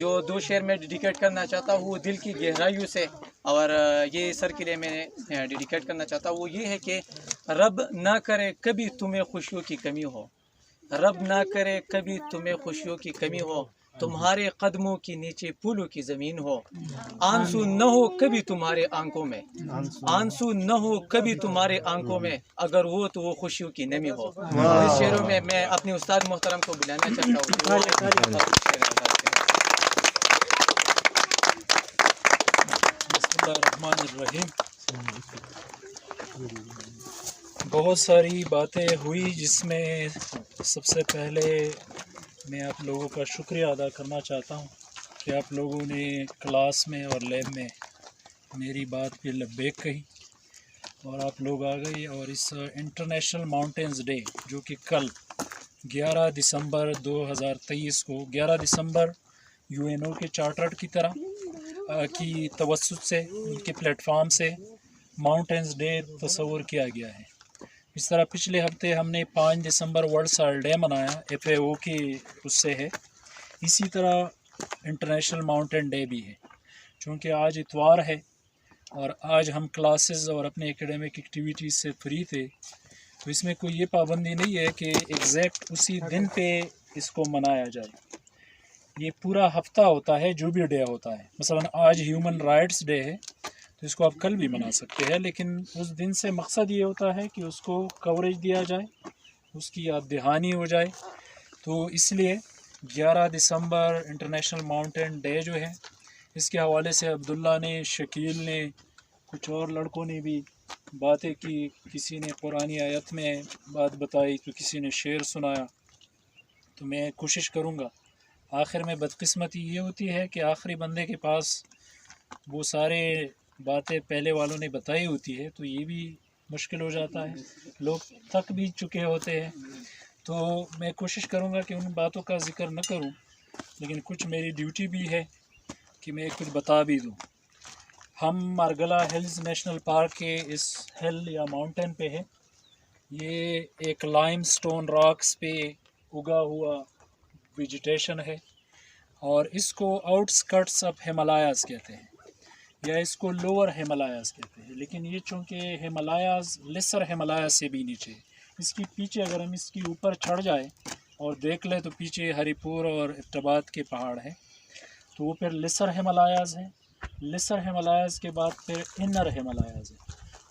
جو 2 شعر میں ڈیڈیکیٹ کرنا چاہتا ہوں وہ دل کی گہرائیوں سے، اور یہ سر کے لیے میں ڈیڈیکیٹ کرنا چاہتا ہوں وہ یہ ہے کہ رب نہ کرے کبھی تمہیں خوشیوں کی کمی ہو، رب نہ کرے کبھی تمہیں خوشیوں کی کمی ہو، تمہارے قدموں کے نیچے پھولوں کی زمین ہو، آنسو نہ ہو کبھی تمہارے آنکھوں میں، آنسو نہ ہو کبھی تمہارے آنکھوں میں، اگر وہ تو وہ خوشیوں کی نمی ہو۔ اس شعروں میں اپنے استاد محترم کو بلانا چاہتا ہوں۔ بسم اللہ الرحمن الرحیم۔ بہت ساری باتیں ہوئی جس میں سب سے پہلے میں آپ لوگوں کا شکریہ ادا کرنا چاہتا ہوں کہ آپ لوگوں نے کلاس میں اور لیب میں میری بات پہ لبیک کہی اور آپ لوگ آ گئی، اور اس انٹرنیشنل ماؤنٹینز ڈے جو کہ کل 11 دسمبر 2023 کو 11 دسمبر UN کے چارٹر کی طرح کی توسط سے ان کے پلیٹ فارم سے ماؤنٹینز ڈے تصور کیا گیا ہے۔ اس طرح پچھلے ہفتے ہم نے 5 دسمبر ورلڈ سال ڈے منایا، FAO کی اس سے ہے، اسی طرح انٹرنیشنل ماؤنٹین ڈے بھی ہے۔ چونکہ آج اتوار ہے اور آج ہم کلاسز اور اپنے ایکیڈمک ایکٹیویٹیز سے فری تھے، تو اس میں کوئی یہ پابندی نہیں ہے کہ ایگزیکٹ اسی دن پہ اس کو منایا جائے۔ یہ پورا ہفتہ ہوتا ہے جو بھی ڈے ہوتا ہے، مثلا آج ہیومن رائٹس ڈے ہے تو اس کو آپ کل بھی منا سکتے ہیں، لیکن اس دن سے مقصد یہ ہوتا ہے کہ اس کو کوریج دیا جائے، اس کی یاد دہانی ہو جائے۔ تو اس لیے 11 دسمبر انٹرنیشنل ماؤنٹین ڈے جو ہے، اس کے حوالے سے عبداللہ نے، شکیل نے، کچھ اور لڑکوں نے بھی باتیں کی، کسی نے قرآنی آیت میں بات بتائی تو کسی نے شعر سنایا۔ تو میں کوشش کروں گا، آخر میں بدقسمتی یہ ہوتی ہے کہ آخری بندے کے پاس وہ سارے باتیں پہلے والوں نے بتائی ہوتی ہے، تو یہ بھی مشکل ہو جاتا ہے، لوگ تھک بھی چکے ہوتے ہیں۔ تو میں کوشش کروں گا کہ ان باتوں کا ذکر نہ کروں، لیکن کچھ میری ڈیوٹی بھی ہے کہ میں کچھ بتا بھی دوں۔ ہم مارگلا ہلز نیشنل پارک کے اس ہل یا ماؤنٹین پہ ہے۔ یہ ایک لائم سٹون راکس پہ اگا ہوا ویجیٹیشن ہے، اور اس کو آؤٹ سکرٹس آف ہمالیاز کہتے ہیں، یا اس کو لوور ہمالیاز کہتے ہیں، لیکن یہ چونکہ ہمالیاز لیسر ہمالیاز سے بھی نیچے ہے، اس کی پیچھے اگر ہم اس کی اوپر چڑھ جائیں اور دیکھ لیں تو پیچھے ہری پور اور ابتباد کے پہاڑ ہیں، تو وہ پھر لیسر ہمالیاز ہیں۔ لیسر ہمالیاز کے بعد پھر انر ہمالیاز ہے،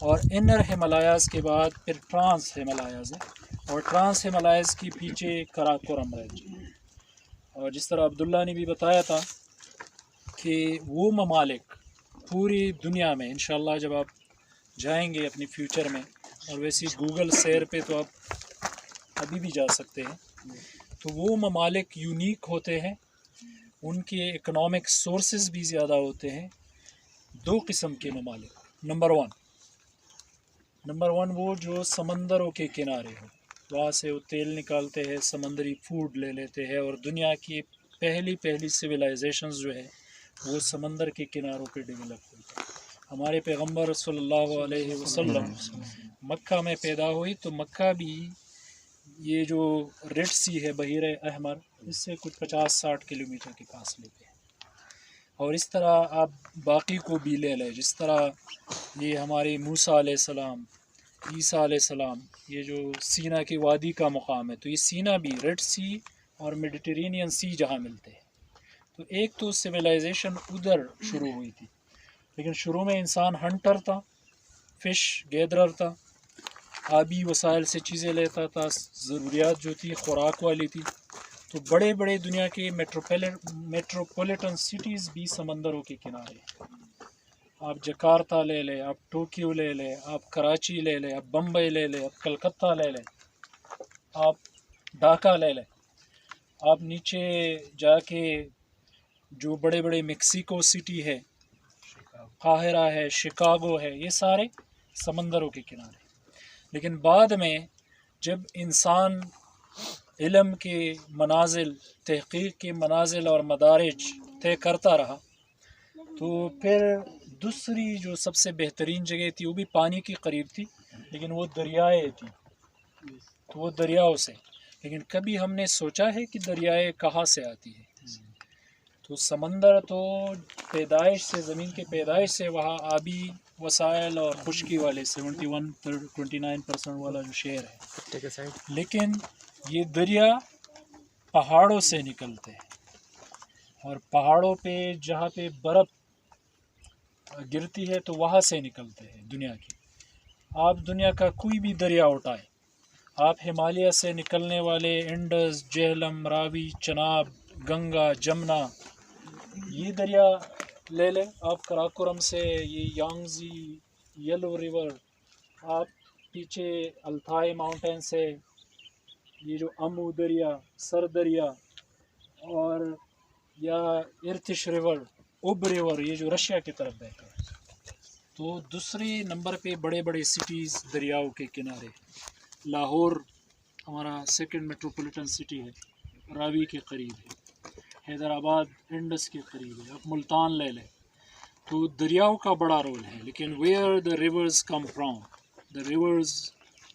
اور انر ہمالیاز کے بعد پھر ٹرانس ہمالیاز ہے، اور ٹرانس ہمالیاز کی پیچھے کراکورم رینج ہے۔ اور جس طرح عبداللہ نے بھی بتایا تھا کہ وہ ممالک پوری دنیا میں انشاءاللہ جب آپ جائیں گے اپنی فیوچر میں، اور ویسی گوگل سیر پہ تو آپ ابھی بھی جا سکتے ہیں، تو وہ ممالک یونیک ہوتے ہیں، ان کے اکنامک سورسز بھی زیادہ ہوتے ہیں۔ 2 قسم کے ممالک، نمبر ون وہ جو سمندروں کے کنارے ہو، وہاں سے وہ تیل نکالتے ہیں، سمندری فوڈ لے لیتے ہیں، اور دنیا کی پہلی سویلائزیشنز جو ہے وہ سمندر کے کناروں پہ ڈیولپ ہوئی۔ ہمارے پیغمبر صلی اللہ علیہ وسلم مکہ میں پیدا ہوئی، تو مکہ بھی یہ جو ریڈ سی ہے، بحیرہ احمر، اس سے کچھ 50-60 کلومیٹر کے فاصلے پہ ہے۔ اور اس طرح آپ باقی کو بھی لے لیں، جس طرح یہ ہمارے موسیٰ علیہ السلام، عیسیٰ علیہ السلام، یہ جو سینا کی وادی کا مقام ہے، تو یہ سینا بھی ریڈ سی اور میڈیٹرینین سی جہاں ملتے ہیں، تو ایک تو سویلائزیشن ادھر شروع ہوئی تھی، لیکن شروع میں انسان ہنٹر تھا، فش گیدرر تھا، آبی وسائل سے چیزیں لیتا تھا، ضروریات جو تھی خوراک والی تھی، تو بڑے بڑے دنیا کے میٹروپولیٹن سٹیز بھی سمندروں کے کنارے ہیں۔ آپ جکارتہ لے لیں، آپ ٹوکیو لے لیں، آپ کراچی لے لیں، آپ بمبئی لے لیں، آپ کلکتہ لے لیں، آپ ڈھاکہ لے لیں، آپ نیچے جا کے جو بڑے بڑے میکسیکو سٹی ہے، قاہرہ ہے، شکاگو ہے، یہ سارے سمندروں کے کنارے۔ لیکن بعد میں جب انسان علم کے منازل، تحقیق کے منازل اور مدارج طے کرتا رہا، تو پھر دوسری جو سب سے بہترین جگہ تھی وہ بھی پانی کے قریب تھی، لیکن وہ دریائے تھی، تو وہ دریاؤں سے، لیکن کبھی ہم نے سوچا ہے کہ دریائے کہاں سے آتی ہے؟ تو سمندر تو پیدائش سے، زمین کے پیدائش سے وہاں آبی وسائل اور خشکی والے 29% والا جو شیئر ہے، لیکن یہ دریا پہاڑوں سے نکلتے ہیں، اور پہاڑوں پہ جہاں پہ برف گرتی ہے تو وہاں سے نکلتے ہیں دنیا کی۔ آپ دنیا کا کوئی بھی دریا اٹھائیں، آپ ہمالیہ سے نکلنے والے انڈس، جہلم، راوی، چناب، گنگا، جمنا، یہ دریا لے لیں، آپ کراکورم سے یہ یانگزی، یلو ریور، آپ پیچھے التھائی ماؤنٹین سے یہ جو امو دریا، سر دریا، اور یا ارتش ریور، اوب ریور، یہ جو رشیا کی طرف بہتا ہے۔ تو دوسرے نمبر پہ بڑے بڑے سٹیز دریاؤں کے کنارے، لاہور ہمارا سیکنڈ میٹروپولیٹن سٹی ہے، راوی کے قریب ہے، حیدرآباد انڈس کے قریب ہے، آپ ملتان لے لیں۔ تو دریاؤں کا بڑا رول ہے، لیکن where the rivers come from, the rivers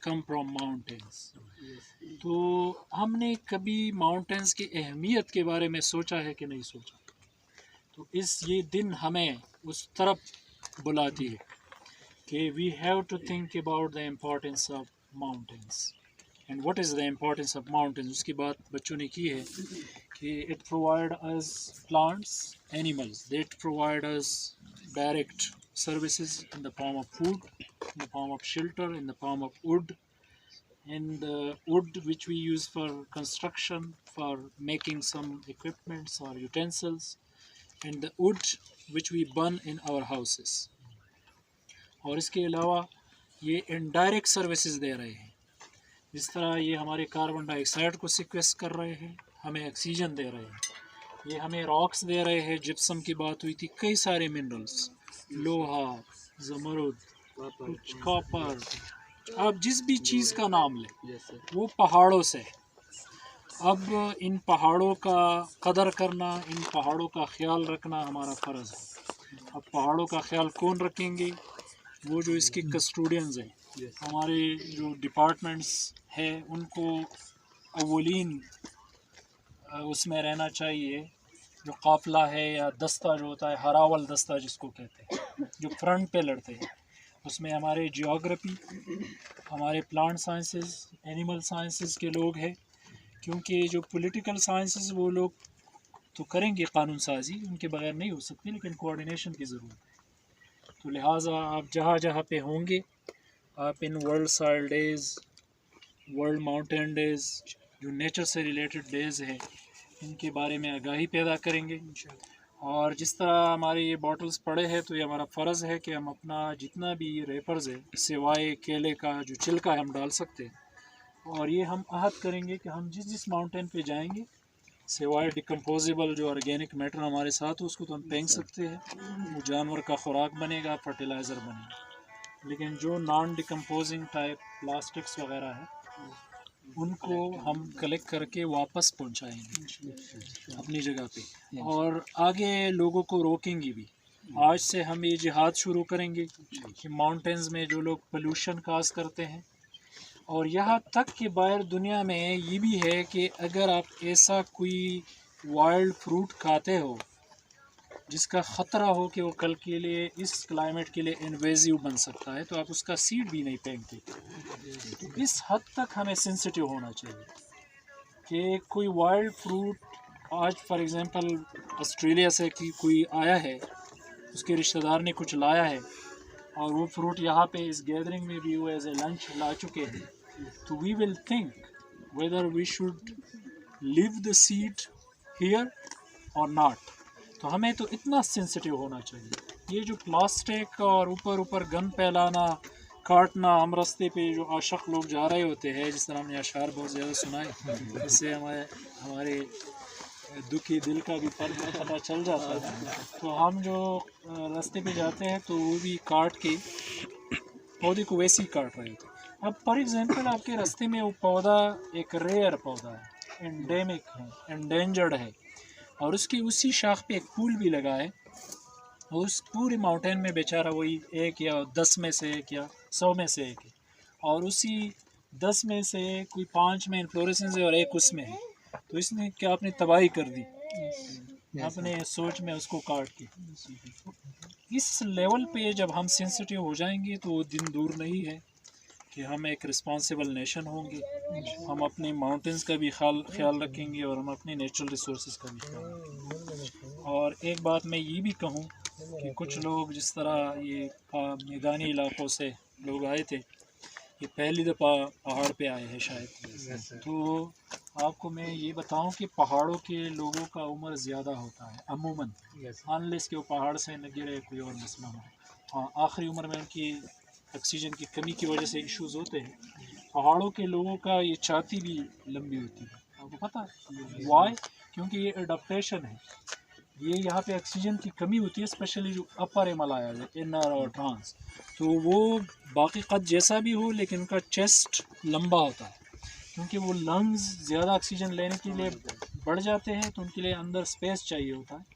come from mountains. تو ہم نے کبھی ماؤنٹینس کی اہمیت کے بارے میں سوچا ہے کہ نہیں سوچا؟ تو یہ دن ہمیں اس طرف بلاتی ہے کہ we have to think about the importance of mountains and what is the importance of mountains. اس کی بات بچوں نے کی ہے کہ it provide us plants, animals, that provide us direct services in the form of food, in the form of shelter, in the form of wood, and wood which we use for construction, for making some equipments or utensils, and the wood which we burn in our houses. اور اس کے علاوہ یہ indirect services دے رہے ہیں، جس طرح یہ ہمارے کاربن ڈائی آکسائڈ کو سیکویسٹ کر رہے ہیں، ہمیں آکسیجن دے رہے ہیں، یہ ہمیں راکس دے رہے ہیں، جپسم کی بات ہوئی تھی، کئی سارے منرلس، لوہا، زمرد، کچھ کاپر، آپ جس بھی چیز کا نام لیں وہ پہاڑوں سے ہے۔ اب ان پہاڑوں کا قدر کرنا، ان پہاڑوں کا خیال رکھنا ہمارا فرض ہے۔ اب پہاڑوں کا خیال کون رکھیں گے؟ وہ جو اس کے کسٹوڈینز ہیں، ہمارے جو ڈپارٹمنٹس ہیں، ان کو اولین اس میں رہنا چاہیے۔ جو قافلہ ہے یا دستہ جو ہوتا ہے، ہراول دستہ جس کو کہتے ہیں، جو فرنٹ پہ لڑتے ہیں، اس میں ہمارے جیوگرافی، ہمارے پلانٹ سائنسز، اینیمل سائنسز کے لوگ ہیں، کیونکہ جو پولیٹیکل سائنسز وہ لوگ تو کریں گے قانون سازی، ان کے بغیر نہیں ہو سکتی، لیکن کوآرڈینیشن کی ضرورت ہے۔ تو لہٰذا آپ جہاں جہاں پہ ہوں گے، آپ ان ورلڈ سائل ڈیز، ورلڈ ماؤنٹین ڈیز، جو نیچر سے ریلیٹڈ ڈیز ہیں، ان کے بارے میں آگاہی پیدا کریں گے۔ اور جس طرح ہمارے یہ باٹلز پڑے ہیں، تو یہ ہمارا فرض ہے کہ ہم اپنا جتنا بھی ریپرز ہے، سوائے کیلے کا جو چھلکا ہے، ہم ڈال سکتے ہیں، اور یہ ہم عہد کریں گے کہ ہم جس ماؤنٹین پہ جائیں گے، سوائے ڈیکمپوزیبل جو آرگینک میٹر ہمارے ساتھ ہو، اس کو تو ہم پھینک سکتے ہیں، وہ جانور کا خوراک بنے گا، فرٹیلائزر بنے گا، لیکن جو نان ڈیکمپوزنگ ٹائپ پلاسٹکس وغیرہ ہے، ان کو ہم کلیکٹ کر کے واپس پہنچائیں گے اپنی جگہ پہ، اور آگے لوگوں کو روکیں گے بھی۔ آج سے ہم یہ جہاد شروع کریں گے کہ ماؤنٹینز میں جو لوگ پولوشن کاز کرتے ہیں، اور یہاں تک کہ باہر دنیا میں یہ بھی ہے کہ اگر آپ ایسا کوئی وائلڈ فروٹ کھاتے ہو جس کا خطرہ ہو کہ وہ کل کے لیے اس کلائمیٹ کے لیے انویزیو بن سکتا ہے، تو آپ اس کا سیڈ بھی نہیں پھینکتے۔ تو اس حد تک ہمیں سینسٹیو ہونا چاہیے کہ کوئی وائلڈ فروٹ آج فار ایگزامپل آسٹریلیا سے کوئی آیا ہے، اس کے رشتہ دار نے کچھ لایا ہے، اور وہ فروٹ یہاں پہ اس گیدرنگ میں بھی وہ ایز اے لنچ لا چکے ہیں، تو we will think whether we should leave the seed here or not. تو ہمیں تو اتنا سینسٹیو ہونا چاہیے۔ یہ جو پلاسٹک اور اوپر گن پھیلانا، کاٹنا، ہم راستے پہ جو عاشق لوگ جا رہے ہوتے ہیں، جس طرح ہم نے اشعار بہت زیادہ سنائے، اس سے ہمارے دکھی دل کا بھی فرق پتہ چل جاتا ہے۔ تو ہم جو راستے پہ جاتے ہیں تو وہ بھی کاٹ کے پودے کو ویسے ہی کاٹ رہے ہوتے ہیں۔ اب فار ایگزامپل آپ کے راستے میں وہ پودا ایک ریئر پودا ہے، انڈیمک ہے، انڈینجرڈ ہے، اور اس کی اسی شاخ پہ ایک پھول بھی لگا ہے، اس پورے ماؤنٹین میں بیچارہ وہی 1 یا 10 میں سے 1 یا 100 میں سے 1 ہے، اور اسی 10 میں سے کوئی 5 میں انفلوریسنس ہے اور 1 اس میں ہے، تو اس نے کیا اپنی تباہی کر دی۔ اپنے سوچ میں اس کو کاٹ کے. اس لیول پہ جب ہم سینسٹیو ہو جائیں گے تو وہ دن دور نہیں ہے کہ ہم ایک رسپانسیبل نیشن ہوں گے. ہم اپنے ماؤنٹینز کا بھی خیال رکھیں گے اور ہم اپنے نیچرل ریسورسز کا بھی خیال رکھیں گے. اور ایک بات میں یہ بھی کہوں کہ کچھ لوگ جس طرح یہ میدانی علاقوں سے لوگ آئے تھے، یہ پہلی دفعہ پہاڑ پہ آئے ہیں شاید، تو آپ کو میں یہ بتاؤں کہ پہاڑوں کے لوگوں کا عمر زیادہ ہوتا ہے عموماً، انلیس کہ وہ پہاڑ سے نہ گرے کوئی اور مسئلہ ہو. ہاں، آخری عمر میں ان کی آکسیجن کی کمی کی وجہ سے ایشوز ہوتے ہیں. پہاڑوں کے لوگوں کا یہ چھاتی بھی لمبی ہوتی ہے. آپ کو پتہ ہے وائی؟ کیونکہ یہ اڈاپٹیشن ہے. یہ یہاں پہ آکسیجن کی کمی ہوتی ہے، اسپیشلی جو اپر ہمالیہ ہے، انر اور ٹرانس، تو وہ باقی قد جیسا بھی ہو لیکن ان کا چیسٹ لمبا ہوتا ہے کیونکہ وہ لنگز زیادہ آکسیجن لینے کے لیے بڑھ جاتے ہیں تو ان کے لیے اندر اسپیس چاہیے ہوتا ہے.